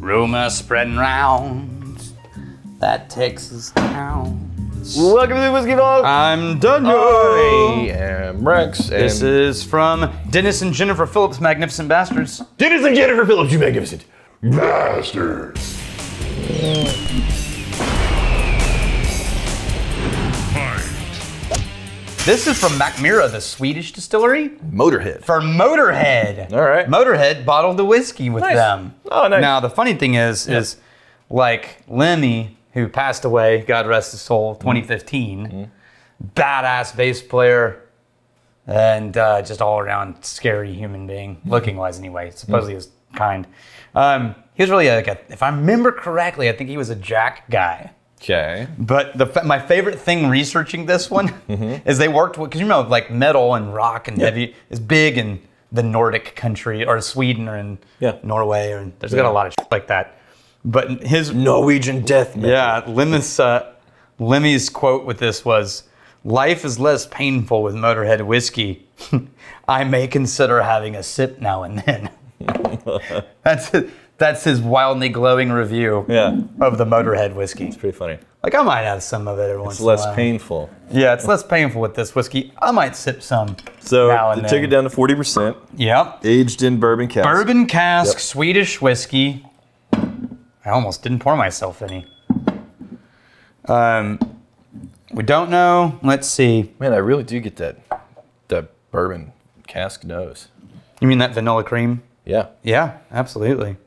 Rumor spreading round that Texas town. Welcome to the Whiskey Vlog. I'm Daniel. I am Rex. And This is from Dennis and Jennifer Phillips, Magnificent Bastards. Dennis and Jennifer Phillips, you magnificent bastards. This is from Mackmyra, the Swedish distillery. Motörhead. For Motörhead. All right. Motörhead bottled the whiskey with them. Oh, nice. Now, the funny thing is like Lemmy, who passed away, God rest his soul, 2015, badass bass player, and just all around scary human being, looking wise anyway. Supposedly he was kind. He was really like if I remember correctly, I think he was a Jack guy. Okay. But my favorite thing researching this one is they worked with, because you know, like metal and rock and heavy is big in the Nordic country or Sweden or in Norway, or there's got a lot of shit like that. But his Norwegian death metal. Yeah, Lemmy's quote with this was, "Life is less painful with Motörhead whiskey. I may consider having a sip now and then." That's his wildly glowing review of the Motörhead whiskey. It's pretty funny. Like, I might have some of it every once in a It's while. less painful. Yeah, it's less painful with this whiskey. I might sip some So now and they then. took it down to 40%. Yep. Aged in bourbon cask. Bourbon cask, Swedish whiskey. I almost didn't pour myself any. We don't know. Let's see. Man, I really do get that bourbon cask nose. You mean that vanilla cream? Yeah. Yeah, absolutely.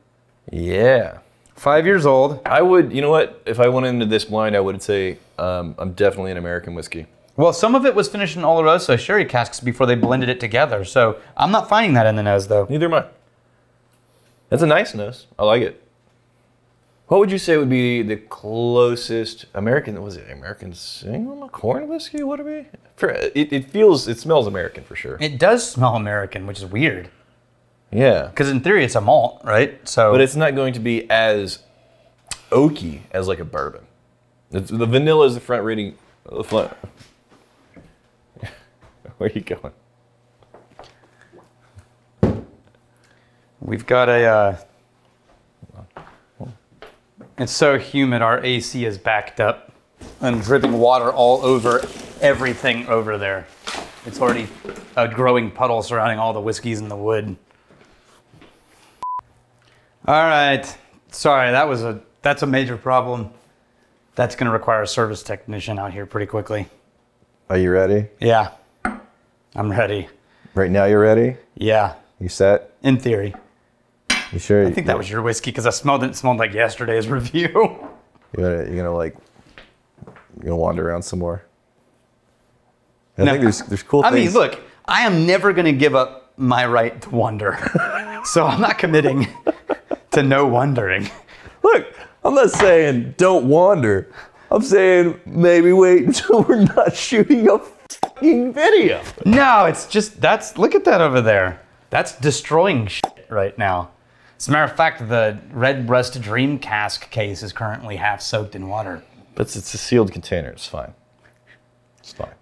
Yeah. 5 years old. I would, you know what? If I went into this blind, I would say I'm definitely an American whiskey. Well, some of it was finished in oloroso sherry casks before they blended it together. So I'm not finding that in the nose, though. Neither am I. That's a nice nose. I like it. What would you say would be the closest American? Was it American single malt corn whiskey? Would it be? It smells American for sure. It does smell American, which is weird. Yeah. Because in theory, it's a malt, right? So, But it's not going to be as oaky as like a bourbon. The vanilla is the front reading. Where are you going? we've got a... it's so humid, our AC is backed up and dripping water all over everything over there. It's already a growing puddle surrounding all the whiskeys in the wood. All right, sorry, that's a major problem. That's gonna require a service technician out here pretty quickly. Are you ready? Yeah, I'm ready. Right now you're ready? Yeah, You set? in theory. You sure? I think that was your whiskey because I smelled it. It smelled like yesterday's review. You're gonna wander around some more. I think there's cool things. I mean, look, I am never gonna give up my right to wonder. So I'm not committing to no wondering. Look, I'm not saying don't wander. I'm saying maybe wait until we're not shooting a fucking video. No, it's just, look at that over there. That's destroying shit right now. As a matter of fact, the Red Rust Dream cask case is currently half soaked in water. But it's a sealed container. It's fine. It's fine.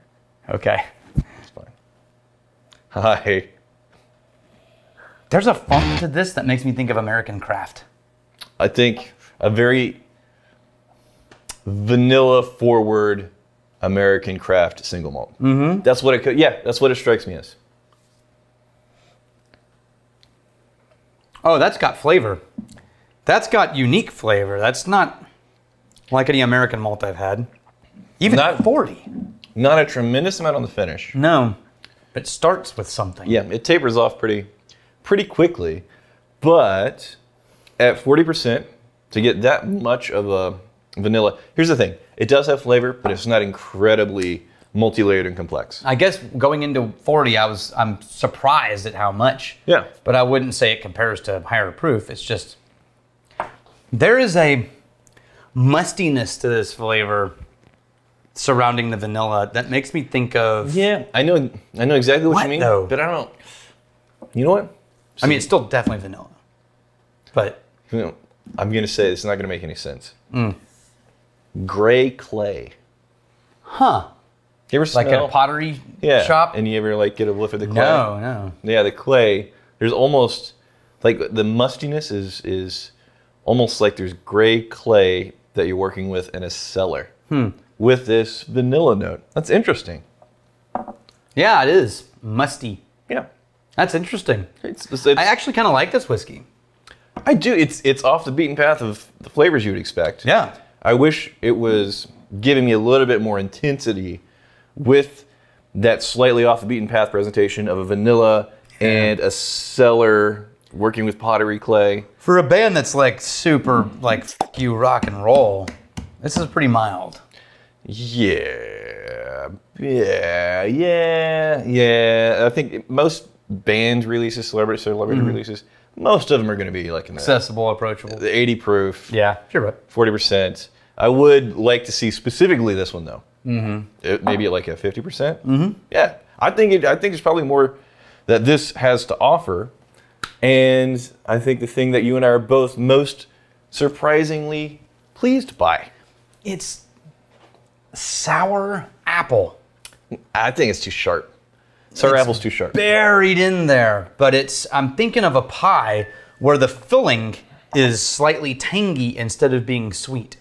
Okay. It's fine. Hi. There's a funk to this that makes me think of American craft. I think a very vanilla forward American craft single malt. Mm-hmm. That's what it could. Yeah, that's what it strikes me as. Oh, that's got flavor. That's got unique flavor. That's not like any American malt I've had. Even Not 40. Not a tremendous amount on the finish. No, it starts with something. Yeah, it tapers off pretty quickly, but at 40%, to get that much of a vanilla. Here's the thing: it does have flavor, but it's not incredibly multi-layered and complex. I guess going into 40, I'm surprised at how much. Yeah. But I wouldn't say it compares to higher proof. It's just there is a mustiness to this flavor surrounding the vanilla that makes me think of. Yeah, I know exactly what you mean, though? but I don't. You know what? I mean, it's still definitely vanilla, but I'm gonna say it's not gonna make any sense. Gray clay. huh? You ever Like smell? a pottery Yeah. shop? And you ever like get a whiff of the clay? No. Yeah, the clay. There's almost like the mustiness is almost like there's gray clay that you're working with in a cellar with this vanilla note. That's interesting. Yeah, it is. Musty. Yeah. That's interesting. It's I actually kind of like this whiskey. I do. It's off the beaten path of the flavors you would expect. Yeah. I wish it was giving me a little bit more intensity with that slightly off the beaten path presentation of a vanilla and a cellar working with pottery clay. For a band that's like super like f you rock and roll, this is pretty mild. Yeah. I think most band releases, celebrity releases, most of them are going to be like in Accessible, approachable. the 80 proof. Yeah, you're right. 40%. I would like to see specifically this one though. Maybe like a 50%. Yeah, I think there's probably more that this has to offer, and I think the thing that you and I are both most surprisingly pleased by. It's sour apple. I think it's too sharp. Sour apple's too sharp. Buried in there, but I'm thinking of a pie where the filling is slightly tangy instead of being sweet.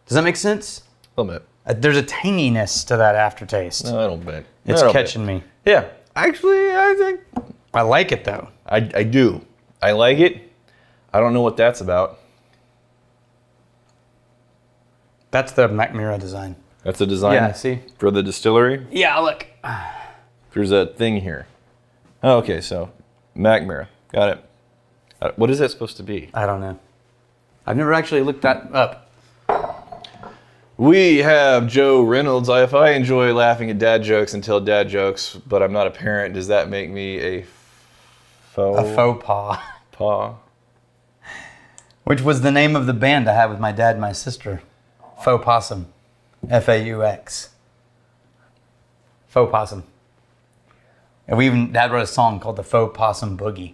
Does that make sense? A little bit. There's a tanginess to that aftertaste. No, I don't bet. It's catching me. Yeah, actually, I think I like it though. I do. I like it. I don't know what that's about. That's the Mackmyra design. That's a design Yeah, see? for the distillery. Yeah, look. There's a thing here. Oh, okay, so Mackmyra. Got it. What is that supposed to be? I don't know. I've never actually looked that up. We have Joe Reynolds. If I enjoy laughing at dad jokes and tell dad jokes, but I'm not a parent, does that make me a faux pas. Which was the name of the band I had with my dad and my sister. Faux Possum. F-A-U-X. Faux Possum. And Dad wrote a song called the Faux Possum Boogie.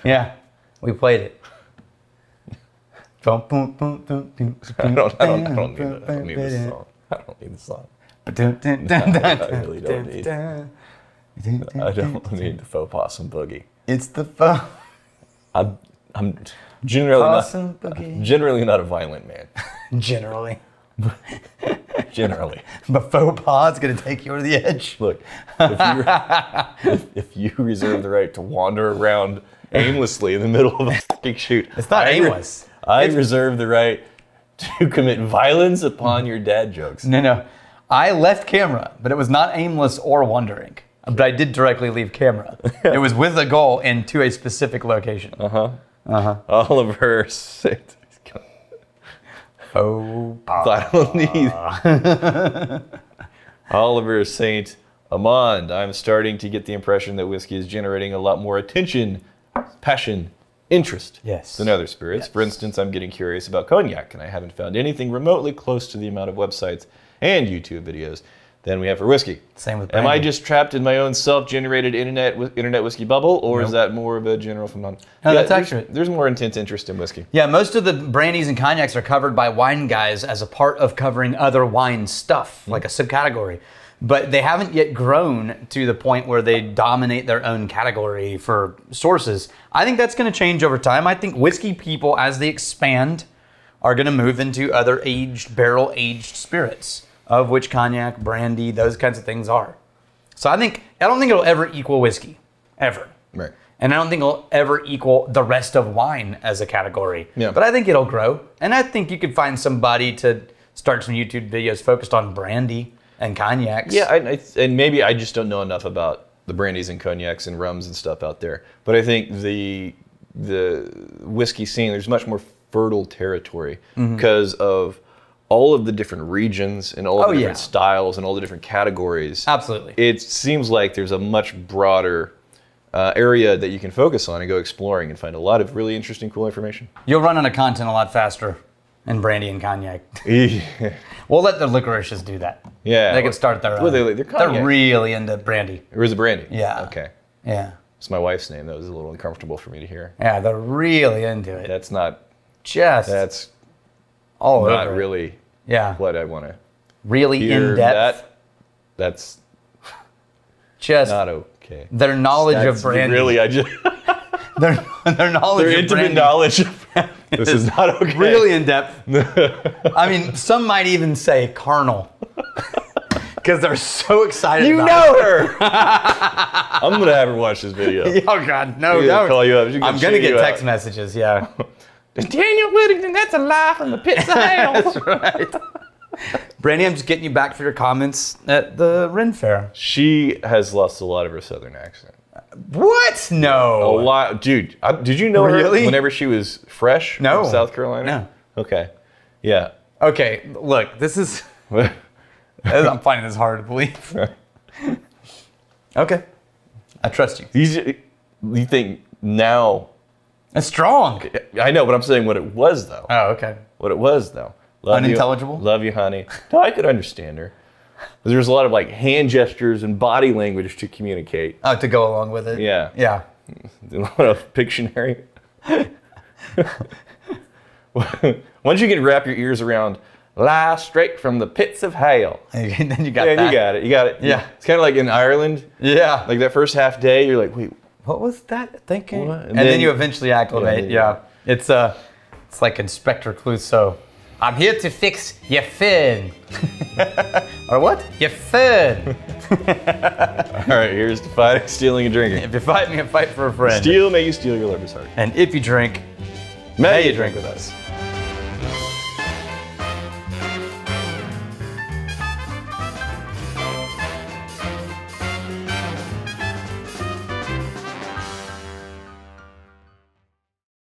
Yeah, we played it. I don't need this song. I don't need the song. I really don't need. I don't need the faux possum boogie. It's the faux. I'm generally Possum boogie. generally not a violent man. Generally. Generally. But faux pas is going to take you over the edge. Look, if you reserve the right to wander around aimlessly in the middle of a fucking shoot, It's not aimless. I reserve the right to commit violence upon your dad jokes. No. I left camera, but it was not aimless or wandering. But I did directly leave camera. It was with a goal and to a specific location. Oliver said, Oh, I don't need. Oliver Saint Amand, I'm starting to get the impression that whiskey is generating a lot more attention, passion, interest than other spirits. Yes. For instance, I'm getting curious about cognac, and I haven't found anything remotely close to the amount of websites and YouTube videos than we have for whiskey. Same with brandy. Am I just trapped in my own self-generated internet whiskey bubble, or is that more of a general phenomenon? No, that's accurate. There's more intense interest in whiskey. Yeah, most of the brandies and cognacs are covered by wine guys as a part of covering other wine stuff, like a subcategory. But they haven't yet grown to the point where they dominate their own category for sources. I think that's going to change over time. I think whiskey people, as they expand, are going to move into other barrel-aged spirits, of which cognac, brandy, those kinds of things are. So I don't think it'll ever equal whiskey, ever. Right. And I don't think it'll ever equal the rest of wine as a category. Yeah. But I think it'll grow. And I think you could find somebody to start some YouTube videos focused on brandy and cognacs. Yeah, and maybe I just don't know enough about the brandies and cognacs and rums and stuff out there. But I think the whiskey scene, there's much more fertile territory because of all of the different regions and all of the different styles and all the different categories. Absolutely. It seems like there's a much broader area that you can focus on and go exploring and find a lot of really interesting, cool information. You'll run out of content a lot faster in brandy and cognac. We'll let the licorices do that. Yeah. They can start their own. Well, they're really into brandy. Or is it brandy? Yeah. Okay. Yeah. It's my wife's name. That was a little uncomfortable for me to hear. Yeah, they're really into it. That's not... That's all not over really what I want to really hear. in-depth. That's just not okay. Their knowledge of brandy. Really, I just... Their knowledge Their of intimate branding knowledge. This is not okay. really in depth. I mean, some might even say carnal. Because they're so excited You about know her. I'm going to have her watch this video. it. Oh, God, no, She's gonna call you up. She's I'm going cheer to get you text out. messages, yeah. Daniel Whittington, that's a lie from the pits of hell. That's right. Brandy, I'm just getting you back for your comments at the Ren Fair. She has lost a lot of her southern accent. What? No. A lot. Dude, did you know Really? her whenever she was fresh No. from South Carolina? No. Okay. Yeah. Okay, look, this is... I'm finding this hard to believe. Okay. I trust you. You think now... It's strong. I know, but I'm saying what it was, though. Oh, okay. What it was, though. Love Unintelligible? You, love you, honey. No, I could understand her. There's a lot of like hand gestures and body language to communicate. Oh, to go along with it? Yeah. Yeah. A lot of Pictionary. Once you can wrap your ears around, lie straight from the pits of hell. And then you got Yeah, that. you got it. You got it. Yeah. It's kind of like in Ireland. Yeah. Like that first half day, you're like, wait, What was that thinking? What? And then you eventually acclimate. Yeah. It's like Inspector Clouseau. I'm here to fix your fin. Or what? Your fin. all right, here's to fighting, stealing, and drinking. If you fight me, I fight for a friend. Steal, may you steal your lover's heart. And if you drink, may you drink with us.